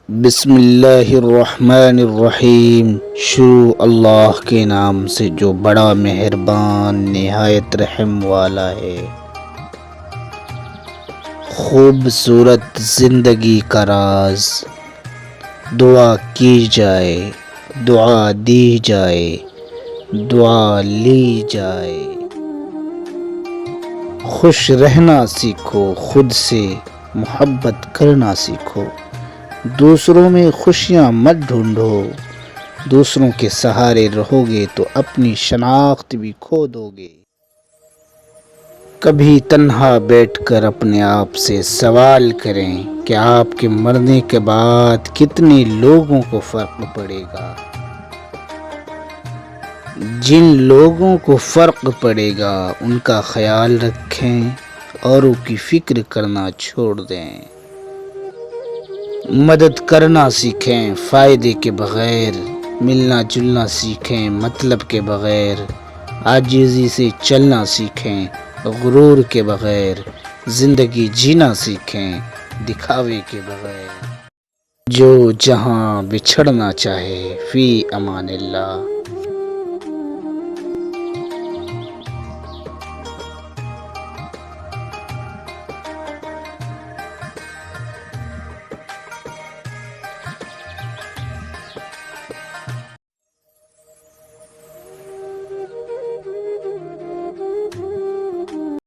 بسم اللہ الرحمن الرحیم۔ شروع اللہ کے نام سے جو بڑا مہربان نہایت رحم والا ہے۔ خوبصورت زندگی کا راز، دعا کی جائے، دعا دی جائے، دعا لی جائے۔ خوش رہنا سیکھو، خود سے محبت کرنا سیکھو۔ دوسروں میں خوشیاں مت ڈھونڈو، دوسروں کے سہارے رہو گے تو اپنی شناخت بھی کھو دو گے۔ کبھی تنہا بیٹھ کر اپنے آپ سے سوال کریں کہ آپ کے مرنے کے بعد کتنے لوگوں کو فرق پڑے گا۔ جن لوگوں کو فرق پڑے گا ان کا خیال رکھیں، اوروں کی فکر کرنا چھوڑ دیں۔ مدد کرنا سیکھیں فائدے کے بغیر، ملنا جلنا سیکھیں مطلب کے بغیر، عاجزی سے چلنا سیکھیں غرور کے بغیر، زندگی جینا سیکھیں دکھاوے کے بغیر۔ جو جہاں بچھڑنا چاہے فی امان اللہ،